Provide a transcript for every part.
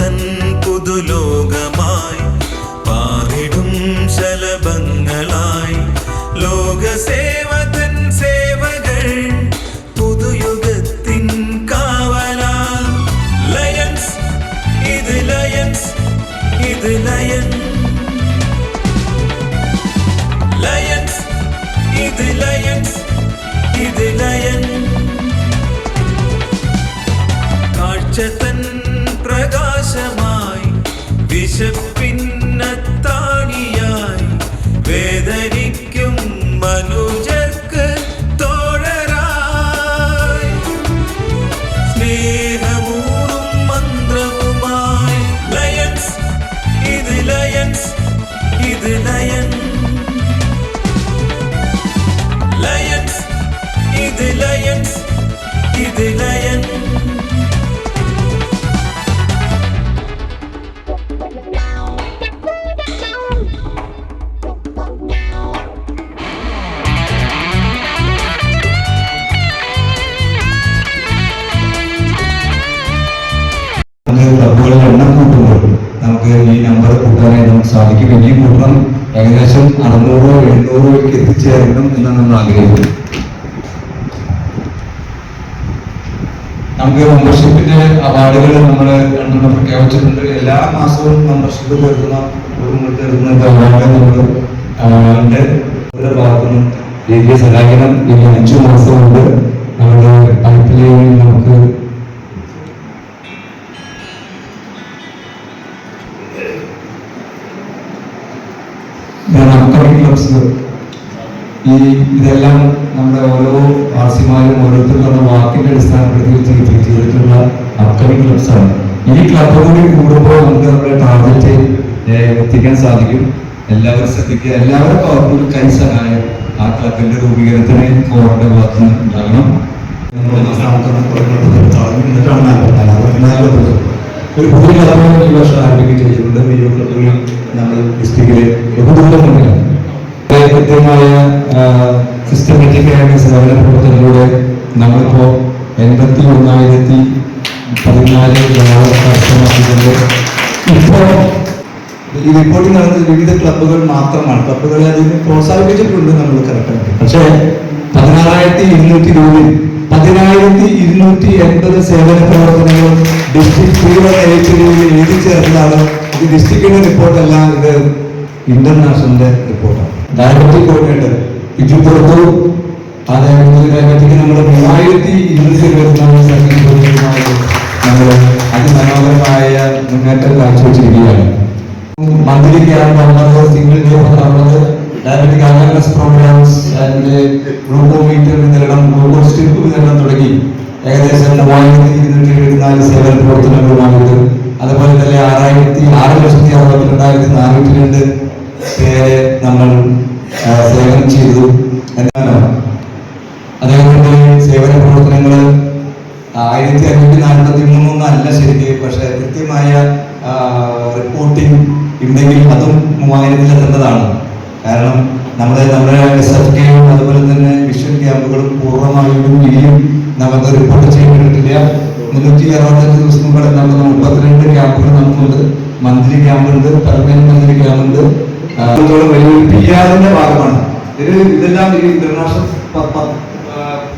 തൻ പുതുലോകമായി പാറിടും ശലഭങ്ങളായി ലോകസേവതൻ സേവകൾ പുതുയുഗത്തിൻ കാവലാൽ ലയൺസ് ഇത് ലയൺസ് ഇത് ലയൺസ് ലയൺസ് ഇത് ലയൺസ് ഇത് ലയൺസ് കാഴ്ച തൻ പ്രകാശമായി വിശപ്പിന്നത്താണിയായി വേദനിക്കും മനുജർക്ക് തോഴരായി സ്നേഹമൂറും മന്ത്രവുമായി ലയൺസ് ഇത് ലയൺസ് ഇത് ലയൺസ് ലയൺസ് ഇത് ലയൺസ് ഇത് ലയൺസ് ക്ലബുകളുടെ എണ്ണം കൂട്ടുമ്പോൾ നമുക്ക് ഈ നമ്പർ കൂട്ടാനായി നമുക്ക് സാധിക്കും. ഇനിയും കൂട്ടണം. ഏകദേശം 600-700 എത്തിച്ചേരണം എന്നാണ് നമ്മൾ ആഗ്രഹിക്കുന്നത്. നമുക്ക് മെമ്പർഷിപ്പിന്റെ അവാർഡുകൾ നമ്മൾ രണ്ടെണ്ണം പ്രഖ്യാപിച്ചിട്ടുണ്ട്. എല്ലാ മാസവും മെമ്പർഷിപ്പ് തീർക്കുന്ന അവാർഡ് നമ്മൾ ഭാഗത്തുനിന്ന് രീതിയെ സഹായിക്കണം. ഇനി 5 മാസം കൊണ്ട് നമ്മുടെ പൈപ്പിലൈനിൽ നമുക്ക് ഇതെല്ലാം നമ്മുടെ ഓരോ ആർസിമാരും ഓരോരുത്തരും വാക്കിന്റെ അടിസ്ഥാനപ്പെടുത്തി ചെയ്തിട്ടുള്ള അപ്കമിംഗ് ക്ലബ്സ് ആണ്. ഈ ക്ലബ് കൂടി കൂടുമ്പോൾ നമുക്ക് നമ്മുടെ ടാർഗറ്റ് എത്തിക്കാൻ സാധിക്കും. എല്ലാവരും ശ്രദ്ധിക്കുക. എല്ലാവരും പവർഫുൾ കൈ സഹായം ആ ക്ലബിന്റെ രൂപീകരണത്തിന് കോറിന്റെ ഭാഗത്തുനിന്ന് ഉണ്ടാകണം. ഒരു പുതിയ ക്ലബ് ഈ വർഷം ആരംഭിക്കുകയും ചെയ്തിട്ടുണ്ട്. ഈ ക്ലബുകളിൽ നമ്മൾ ഡിസ്ട്രിക്റ്റിലെ ബഹുദൂരമുണ്ട്. കൃത്യമായ സിസ്റ്റമാറ്റിക് ആയ സേവന പ്രവർത്തനത്തിലൂടെ നമ്മളിപ്പോ 81,014 കർശനമാക്കിയിട്ടുണ്ട്. ഇപ്പോൾ ഈ റിപ്പോർട്ടിംഗ് നടന്നത് വിവിധ ക്ലബുകൾ മാത്രമാണ്. ക്ലബുകളെ അതിന് പ്രോത്സാഹിപ്പിച്ചിട്ടുണ്ട് നമ്മൾ കറക്റ്റായിട്ട്. പക്ഷേ 16,220 10,280 സേവന പ്രവർത്തനങ്ങൾ ഡിസ്ട്രിക്ട് എഴുതി ചേർന്നതാണ്. ഇത് ഡിസ്ട്രിക്റ്റിന്റെ റിപ്പോർട്ടല്ല, ഇത് ഇന്റർനാഷണലിന്റെ റിപ്പോർട്ടാണ്. ഡയബറ്റിക് കോർഡിനേറ്റർ ബിജു പുറത്തു ഡയബറ്റിക് നമ്മുടെ 3,224 നമ്മൾ അതിമനോഹരമായ മുന്നേറ്റം കാഴ്ചവെച്ചിരിക്കുകയാണ്. മന്ത്ലി ക്യാമ്പ് വന്നത്, സിംഗിൾ ഡേ വന്നത്, diabetic awareness programs and glucometer വിതരണം, ഗ്ലൂക്കോസ് സ്ട്രിപ്പ് വിതരണം തുടങ്ങി ഏകദേശം 3,274 സേവന പ്രവർത്തനങ്ങളുമായിട്ട്, അതുപോലെ തന്നെ 6,62,402 പേരെ നമ്മൾ സേവനം ചെയ്തു. അതേപോലെ സേവന പ്രവർത്തനങ്ങൾ 1,543 അല്ല ശരിക്ക്, പക്ഷെ കൃത്യമായ റിപ്പോർട്ടിംഗ് ഉണ്ടെങ്കിൽ അതും 3,000 എത്തേണ്ടതാണ്. കാരണം നമ്മുടെ SFKയും അതുപോലെ തന്നെ വിഷൻ ക്യാമ്പുകളും പൂർണ്ണമായും ഇനിയും നമുക്ക് റിപ്പോർട്ട് ചെയ്യപ്പെട്ടിട്ടില്ല. 365 ദിവസം കൂടെ നമുക്ക് 32 ക്യാമ്പുകൾ നമുക്കുണ്ട്. മന്ത്ലി ക്യാമ്പുണ്ട്, പെർമനന്റ് മന്ത്ലി ക്യാമ്പുണ്ട്. വലിയൊരു PR-ന്റെ ഭാഗമാണ് ഇതെല്ലാം. ഈ ഇന്റർനാഷണൽ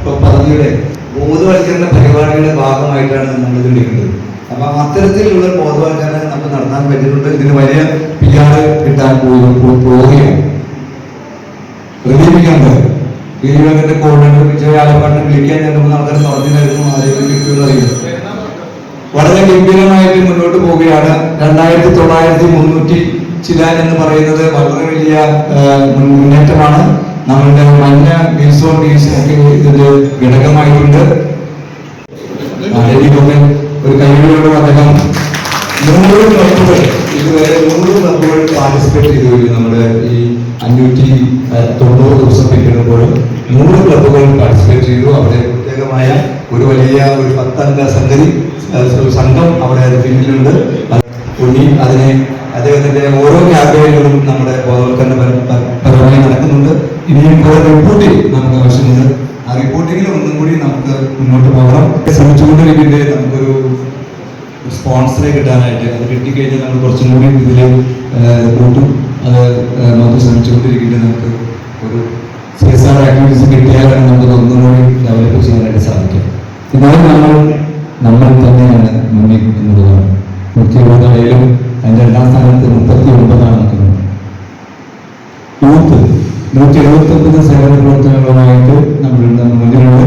പദ്ധതിയുടെ ബോധവൽക്കരണ പരിപാടിയുടെ ഭാഗമായിട്ടാണ് നമ്മൾ ഇത് എടുക്കുന്നത്. അപ്പൊ അത്തരത്തിലുള്ള ബോധവൽക്കരണം നമുക്ക് നടത്താൻ പറ്റിയിട്ടുണ്ട്. ഇതിന് വലിയ PR കിട്ടാൻ പോവുകയാണ്. റിലീവിംഗിന്റെ കോർഡിനേറ്റർ വിജയ ആലപ്പാട്ടിനെ വിളിക്കാൻ ചെല്ലുമ്പോൾ ആൾക്കാർ പറഞ്ഞിരുന്നു ആരെങ്കിലും കിട്ടുമെന്ന് അറിയുന്നത്. വളരെ ഗംഭീരമായിട്ട് മുന്നോട്ട് പോവുകയാണ്. 2,900 ചിലാൻ എന്ന് പറയുന്നത് വളരെ വലിയ മുന്നേറ്റമാണ്. നമ്മളുടെ മഞ്ഞ മീൽസോൺ ഒക്കെ ഇതിന്റെ ഘടകമായിട്ടുണ്ട്. ഒരു കൈകളിലൂടെ അദ്ദേഹം 100 ക്ലബുകൾ ഇതുവരെ 100 ക്ലബുകൾ പാർട്ടിസിപ്പേറ്റ് ചെയ്തു വരും. നമ്മുടെ ഈ 590 ദിവസം പിന്നിടുമ്പോൾ 100 ക്ലബുകൾ പാർട്ടിസിപ്പേറ്റ് ചെയ്തു. അവിടെ പ്രത്യേകമായ ഒരു വലിയ 10 അംഗ സംഘം അവിടെ പിന്നിലുണ്ട്. ഉണ്ണി അതിനെ അദ്ദേഹത്തിന്റെ ഓരോ ക്യാമ്പയിനുകളും നമ്മുടെ ബോധവൽക്കരണ പരിപാടി നടക്കുന്നുണ്ട്. ഇനിയും റിപ്പോർട്ടിംഗ് നമുക്ക് ആവശ്യമുണ്ട്. ആ റിപ്പോർട്ടിങ്ങിൽ ഒന്നും കൂടി നമുക്ക് മുന്നോട്ട് പോകണം. ശ്രമിച്ചുകൊണ്ടിരിക്കേണ്ടത് നമുക്കൊരു സ്പോൺസറെ കിട്ടാനായിട്ട്. അത് കിട്ടിക്കഴിഞ്ഞാൽ നമ്മൾ കുറച്ചും കൂടി ഇതിൽ കൂട്ടും. അത് നമുക്ക് ശ്രമിച്ചുകൊണ്ടിരിക്കുന്നത് നമുക്ക് ഒരു CSR ആക്ടിവിറ്റീസ് കിട്ടിയാലാണ് നമുക്ക് ഒന്നും കൂടി ഡെവലപ്പ് ചെയ്യാനായിട്ട് സാധിക്കും. എന്നാലും നമ്മൾ തന്നെയാണ് മുന്നിൽ എന്നുള്ളതാണ്. 170 അതിൻ്റെ 2ാം സ്ഥാനത്ത് 39 നിൽക്കുന്നത്. യൂത്ത് 179 സേവന പ്രവർത്തനങ്ങളുമായിട്ട് നമ്മളുണ്ട്. മുന്നിലുണ്ട്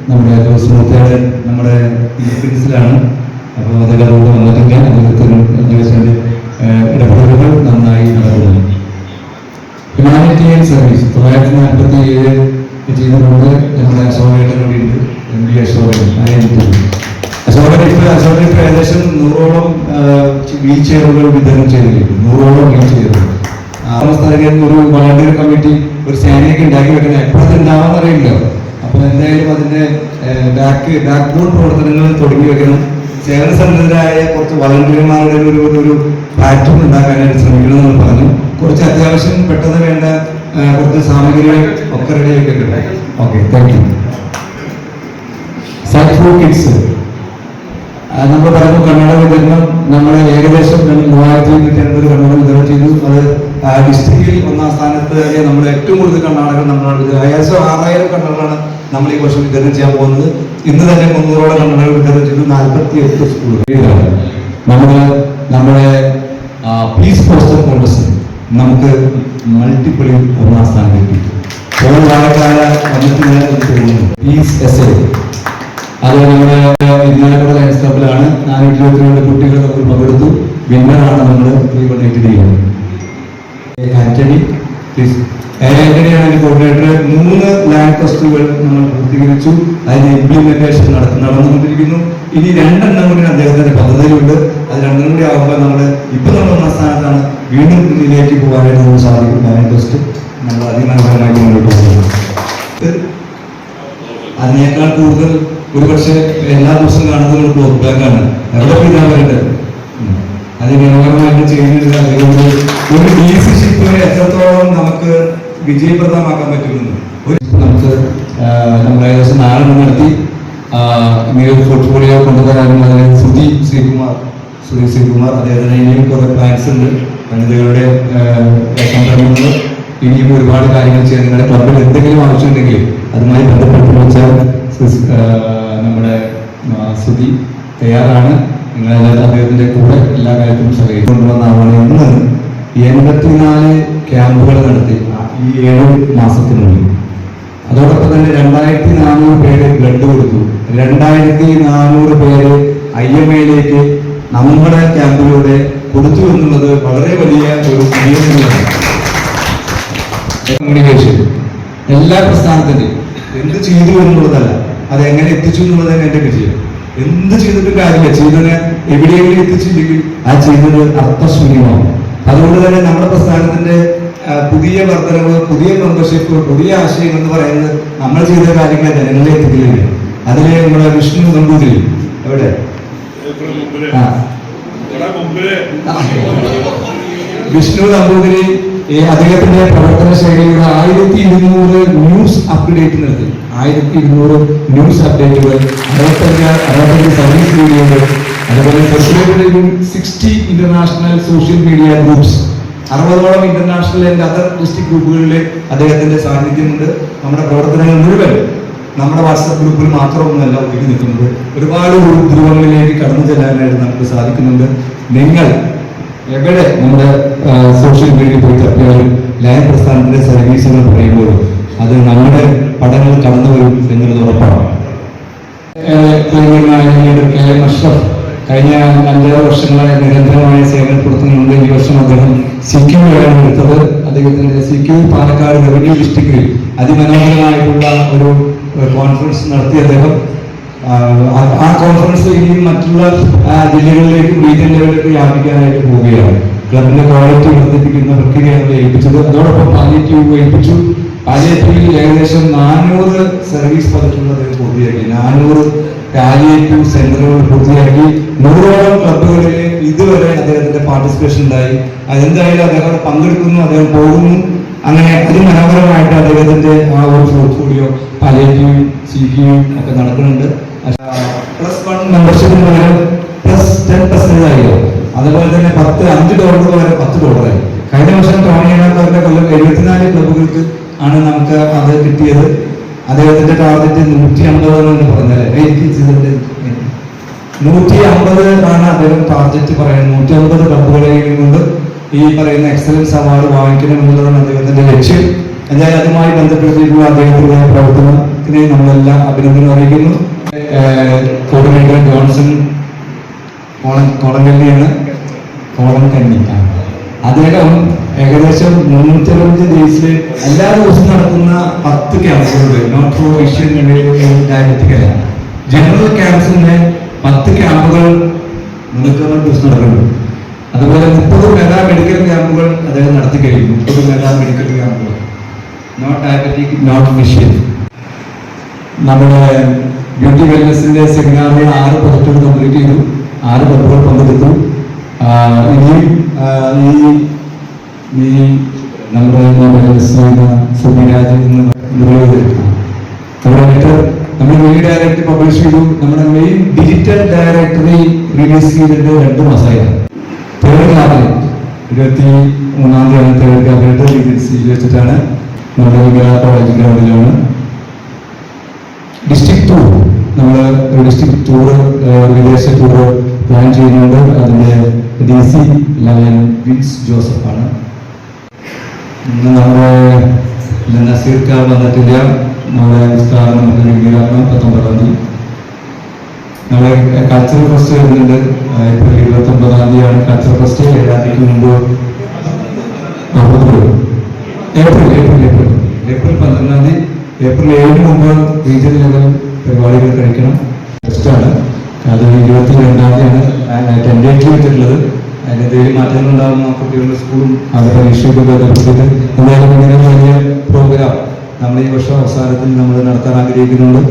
നമ്മുടെ ജോസ് മൂത്തേടൻ നമ്മുടെ ഫിലിപ്പീൻസിലാണ്. അപ്പോൾ അദ്ദേഹം അവിടെ വന്നിട്ടില്ല. അദ്ദേഹത്തിന് ഇടപെടലുകൾ നന്നായി നടക്കുന്നു. ഹ്യൂമാനിറ്റേറിയൻ സർവീസ് 947 ചെയ്തുകൊണ്ട് നമ്മുടെ അശോകേട്ടനുണ്ട്. MB അശോകൻ അശോകൻ ഇപ്പോൾ ഏകദേശം 100ഓളം വീൽ ചെയറുകൾ വിതരണം ചെയ്തിരിക്കുന്നു. 100ഓളം വീൽ ചെയറുകൾ. സ്ഥലങ്ങളിൽ ഒരു വളണ്ടിയർ കമ്മിറ്റി ഒരു സേനയൊക്കെ ഉണ്ടാക്കി വെക്കണം. എപ്പോഴത് ഉണ്ടാവാന്ന് അറിയില്ല. അപ്പോൾ എന്തായാലും അതിന്റെ ബാക്ക് ബോൺ പ്രവർത്തനങ്ങൾ തുടങ്ങി വെക്കണം. സേവന സന്നദ്ധരായ കുറച്ച് വളണ്ടിയർമാരുടെ ഒരു പ്ലാറ്റ്ഫോം ഉണ്ടാക്കാനായിട്ട് ശ്രമിക്കണമെന്ന് പറഞ്ഞു. കുറച്ച് അത്യാവശ്യം പെട്ടെന്ന് വേണ്ട കുറച്ച് സാമഗ്രികൾ ഒക്കെ റെഡിയാക്കിയിട്ടുണ്ട്. Okay, thank you. സാറ്റ് കിഡ്സ് നമ്മൾ പറഞ്ഞു കന്നഡ വിതരണം നമ്മൾ ഏകദേശം 3250 കന്നഡ വിതരണം ചെയ്തു. അത് ഡിസ്ട്രിക്റ്റിൽ 1ാം സ്ഥാനത്ത് നമ്മൾ ഏറ്റവും കൂടുതൽ കർണാടക നമ്മൾ ഏകദേശം 6000 കന്നഡകളാണ് നമ്മൾ ഈ വർഷം വിതരണം ചെയ്യാൻ പോകുന്നത്. ഇന്ന് തന്നെ 300ഓളം കന്നഡകൾ വിതരണം ചെയ്തു. 48 സ്കൂളുകളിലാണ്. നമ്മുടെ പീസ് പോസ്റ്റർ കോൺഗ്രസ് നമുക്ക് മൾട്ടിപ്പിളിൽ 1ാം സ്ഥാനം കിട്ടി. വാഴക്കാല വന്നിട്ട് പീസ് SA അത് നമ്മുടെ വിദ്യാലയ ലയൺസ് ക്ലബിലാണ്. 422 കുട്ടികൾ നമ്മൾ പങ്കെടുത്തു. വിന്നറാണ് നമ്മൾ ആന്റണി. ആന്റണിയാണ് അതിന്റെ കോർഡിനേറ്റർ. 3 ലാൻഡ് ടെസ്റ്റുകൾ നമ്മൾ പൂർത്തീകരിച്ചു. അതിന് ഇംപ്ലിമെന്റേഷൻ നടന്നുകൊണ്ടിരിക്കുന്നു. ഇനി 2 എണ്ണം കൂടി അദ്ദേഹത്തിന്റെ പദ്ധതിയിലുണ്ട്. അത് 2 കൂടി ആകുമ്പോൾ നമ്മൾ 1ാം സ്ഥാനത്താണ്. വീണ്ടും ഇതിലേക്ക് പോകാനായിട്ട് നമുക്ക് സാധിക്കും. ലാൻഡ് ടെസ്റ്റ് നമ്മൾ അതിമനോഹരമായി മുന്നോട്ട് പോകുന്നു. അതിനേക്കാൾ കൂടുതൽ ഒരുപക്ഷെ എല്ലാ ദിവസവും കാണുന്നത് ബ്ലോക്ക് ബാങ്കാണ്. എവിടെ പോയിട്ടാണ് വരേണ്ടത്? അത് മനോഹരമായിട്ട് ചെയ്യുന്നില്ല. അതുകൊണ്ട് ഒരു DC ഷിപ്പിനെ എത്രത്തോളം നമുക്ക് വിജയപ്രദമാക്കാൻ പറ്റുമെന്ന് നമുക്ക് നമ്മൾ ഏകദേശം 4 നടത്തി. ഇങ്ങനെ ഒരു പോർട്ട്ഫോളിയോ കൊണ്ടുവരാനും അതിന് സുധി ശ്രീകുമാർ അദ്ദേഹത്തിന് ഇനിയും കുറെ പ്ലാൻസ് ഉണ്ട്. വനിതകളുടെ സംരംഭങ്ങൾ ഇനിയും ഒരുപാട് കാര്യങ്ങൾ ചെയ്യാൻ നിങ്ങളുടെ ക്ലബിൽ എന്തെങ്കിലും ആവശ്യമുണ്ടെങ്കിൽ അതുമായി ബന്ധപ്പെട്ട് വെച്ചാൽ നമ്മുടെ സുധി തയ്യാറാണ്. നിങ്ങളെല്ലാം അദ്ദേഹത്തിന്റെ കൂടെ എല്ലാ കാര്യത്തിലും സഹകരിച്ചു കൊണ്ടുവന്ന ആളാണ്. ഇന്ന് 84 ക്യാമ്പുകൾ നടത്തി ഈ 7 മാസത്തിനുള്ളിൽ. അതോടൊപ്പം തന്നെ 2400 പേര് ബ്ലഡ് കൊടുത്തു. 2400 പേര് IMAയിലേക്ക് നമ്മുടെ ക്യാമ്പിലൂടെ കൊടുത്തു എന്നുള്ളത് വളരെ വലിയ ഒരു കമ്മ്യൂണിക്കേഷൻ. എല്ലാ പ്രസ്ഥാനത്തിന്റെയും എന്ത് ചെയ്തു എന്നുള്ളതല്ല, അത് എങ്ങനെ എത്തിച്ചു എന്നുള്ളത് തന്നെ എന്റെ വിജയം. എന്ത് ചെയ്തിട്ടും കാര്യമില്ല, ചെയ്തതിന് എവിടെയെങ്കിലും എത്തിച്ചില്ലെങ്കിൽ ആ ചെയ്തത് അർത്ഥശൂന്യമാവും. അതുകൊണ്ട് തന്നെ നമ്മുടെ പ്രസ്ഥാനത്തിന്റെ പുതിയ വർധനവ്, പുതിയ മെമ്പർഷിപ്പ്, പുതിയ ആശയം എന്ന് പറയുന്നത് നമ്മൾ ചെയ്ത കാര്യങ്ങളെ ജനങ്ങളെ എത്തിക്കില്ല. അതില് നമ്മുടെ വിഷ്ണു നമ്പൂതിരി എവിടെ? വിഷ്ണു നമ്പൂതിരി അദ്ദേഹത്തിന്റെ പ്രവർത്തന ശൈലിയുടെ 1200 ന്യൂസ് അപ്ഡേറ്റ് നടത്തി. 1200 ന്യൂസ് അപ്ഡേറ്റുകൾ, 65 സർവീസ് വീഡിയോകൾ, അതുപോലെ 60 ഇന്റർനാഷണൽ സോഷ്യൽ മീഡിയ ഗ്രൂപ്പ്സ്, 60ഓളം ഇന്റർനാഷണൽ ആൻഡ് അതർ ഡിസ്ട്രിക്ട് ഗ്രൂപ്പുകളിൽ അദ്ദേഹത്തിന്റെ സാന്നിധ്യമുണ്ട്. നമ്മുടെ പ്രവർത്തനങ്ങൾ മുഴുവൻ നമ്മുടെ വാട്സാപ്പ് ഗ്രൂപ്പിൽ മാത്രമൊന്നുമല്ല ഒതുങ്ങി നിൽക്കുന്നത്. ഒരുപാട് ധ്രുവങ്ങളിലേക്ക് കടന്നു ചെല്ലാനായിട്ട് നമുക്ക് സാധിക്കുന്നുണ്ട്. നിങ്ങൾ എവിടെ നമ്മുടെ സോഷ്യൽ മീഡിയയിൽ പോയി തപ്പിയാലും ലയൻ പ്രസ്ഥാനത്തിന്റെ സർവീസുകൾ പറയുമ്പോഴും അത് നമ്മുടെ പഠനങ്ങൾ കടന്നു വരും എന്നുള്ളത് ഉറപ്പാണ്. KM അഷ്റഫ് കഴിഞ്ഞ 5-6 വർഷങ്ങളായി നിരന്തരമായ സേവന പ്രവർത്തനങ്ങളുണ്ട്. ഈ വർഷം അദ്ദേഹം CQ ആണ് എടുത്തത്. അദ്ദേഹത്തിന്റെ CQ പാലക്കാട് റവന്യൂ ഡിസ്ട്രിക്റ്റിൽ അതിമനോഹരമായിട്ടുള്ള ഒരു കോൺഫറൻസ് നടത്തി. അദ്ദേഹം ആ കോൺഫറൻസ് ഇനിയും മറ്റുള്ള ജില്ലകളിലേക്കും റീജിയൻ ലെവലിലേക്ക് വ്യാപിക്കാനായിട്ട് പോവുകയാണ്. ക്ലബിന്റെ ക്വാളിറ്റി വർദ്ധിപ്പിക്കുന്ന പ്രക്രിയയാണ് ഏൽപ്പിച്ചത്. അതോടൊപ്പം പാലിയേറ്റീവ് ഏൽപ്പിച്ചു. പാലിയേറ്റീവിൽ ഏകദേശം 400 സർവീസ് പദ്ധതികൾ അദ്ദേഹം പൂർത്തിയാക്കി. 400 പാലിയേറ്റീവ് സെന്ററുകൾ പൂർത്തിയാക്കി. 100ഓളം ക്ലബുകളിൽ ഇതുവരെ അദ്ദേഹത്തിന്റെ പാർട്ടിസിപ്പേഷൻ ഉണ്ടായി. അതെന്തായാലും അദ്ദേഹം പങ്കെടുക്കുന്നു, അദ്ദേഹം പോകുന്നു. അങ്ങനെ അതിമനോഹരമായിട്ട് അദ്ദേഹത്തിന്റെ ആ ഒരു പോർട്ട്ഫോളിയോ പാലിയേറ്റീവും CQ ഒക്കെ നടക്കുന്നുണ്ട്. +1 മെമ്പർഷിപ്പിന് പകരം +10 10% ആയില്ലോ. അതുപോലെ തന്നെ $5 പകരം $10. കഴിഞ്ഞ വർഷം ടോണിയുടെ കൊല്ലം 74 ക്ലബുകൾക്ക് ആണ് നമുക്ക് അത് കിട്ടിയത്. അദ്ദേഹത്തിന്റെ ടാർഗറ്റ് 150 എന്ന് പറഞ്ഞാല് എനിക്ക് 150 ആണ് അദ്ദേഹം ടാർഗറ്റ് പറയുന്നത്. 150 ക്ലബുകളെയും കൊണ്ട് ഈ പറയുന്ന എക്സലൻസ് അവാർഡ് വാങ്ങിക്കണം എന്നുള്ളതാണ് അദ്ദേഹത്തിന്റെ ലക്ഷ്യം. എന്തായാലും അതുമായി ബന്ധപ്പെട്ടിട്ടുള്ള അദ്ദേഹത്തിന്റെ പ്രവർത്തനത്തിനെ നമ്മളെല്ലാം അഭിനന്ദനം അറിയിക്കുന്നു. Coordinator Johnson കോളങ്കല്ലിയാണ്. കോളങ്കന്നി അദ്ദേഹം ഏകദേശം 360 ഡേയ്സിൽ എല്ലാ ദിവസവും നടക്കുന്ന 10 ക്യാമ്പുകളുണ്ട്. നോട്ട് ഫോർ വിഷൻ ഡയബറ്റിക്കല്ല, ജനറൽ ക്യാമ്പ്സിന്റെ 10 ക്യാമ്പുകൾ 360 ദിവസം നടക്കുന്നുണ്ട്. അതുപോലെ 30 മെഗാ മെഡിക്കൽ ക്യാമ്പുകൾ അദ്ദേഹം നടത്തി കഴിഞ്ഞു. 30 മെഗാ മെഡിക്കൽ ക്യാമ്പുകൾ, നോട്ട് ഡയബറ്റിക്, നോട്ട് വിഷൻ. നമ്മുടെ ബ്യൂട്ടി വെൽനെസിന്റെ സെമിനാറിൽ 6 പ്രൊജക്ടുകൾ കംപ്ലീറ്റ് ചെയ്തു. 6 ക്ലബുകൾ പങ്കെടുത്തു. ഇനിയും ഈ നമ്മുടെ സുബിരാജ് നമ്മുടെ മെയിൻ ഡയറക്ടർ പബ്ലിഷ് ചെയ്തു. നമ്മുടെ മെയിൻ ഡിജിറ്റൽ ഡയറക്ടറി റിലീസ് ചെയ്തിട്ട് 2 മാസമായി. തേർഡ് ക്യാബിനറ്റ് 23-ാം തീയതി തേർഡ് ക്യാബിനറ്റ് റിലീസ് വെച്ചിട്ടാണ് നമ്മുടെ വിമല കോളേജ് ഗ്രൗണ്ടിലാണ്. ഡിസ്ട്രിക്ട് ടൂർ, നമ്മൾ ഡിസ്ട്രിക്ട് ടൂർ വിദേശ ടൂർ പ്ലാൻ ചെയ്യുന്നുണ്ട്. അതിന്റെ DC ലയൻ വിൻസ് ജോസഫാണ്. ഇന്ന് നമ്മുടെ നസീർ കാർ വന്നിട്ടില്ല. നമ്മുടെ സ്ഥാപനം നമുക്ക് നൽകിയിലാണ് 19-ാം തീയതി. നമ്മുടെ കൾച്ചറൽ ഫെസ്റ്റ് വരുന്നുണ്ട്. ഏപ്രിൽ 29-ാം തീയതിയാണ് കൾച്ചറൽ ഫെസ്റ്റ്. 7-ാം തീയതിക്ക് മുമ്പ് ഏപ്രിൽ 12-ാം തീയതി, ഏപ്രിൽ 7-ന് മുമ്പ് റീജിയണൽ ലെവൽ പരിപാടികൾ കഴിക്കണം. ഫെസ്റ്റാണ് അത്. 22-ാം തീയതിയാണ് ടെൻഡേറ്റ് വെച്ചിട്ടുള്ളത്. അതിനെന്തെങ്കിലും മാറ്റങ്ങൾ ഉണ്ടാകുന്ന കുട്ടികളുടെ സ്കൂളും അത് പരീക്ഷയൊക്കെ ബന്ധപ്പെട്ടിട്ട് എന്തായാലും ഇങ്ങനെ വലിയ പ്രോഗ്രാം നമ്മൾ ഈ വർഷം അവസാനത്തിൽ നമ്മൾ നടത്താൻ ആഗ്രഹിക്കുന്നുണ്ട്.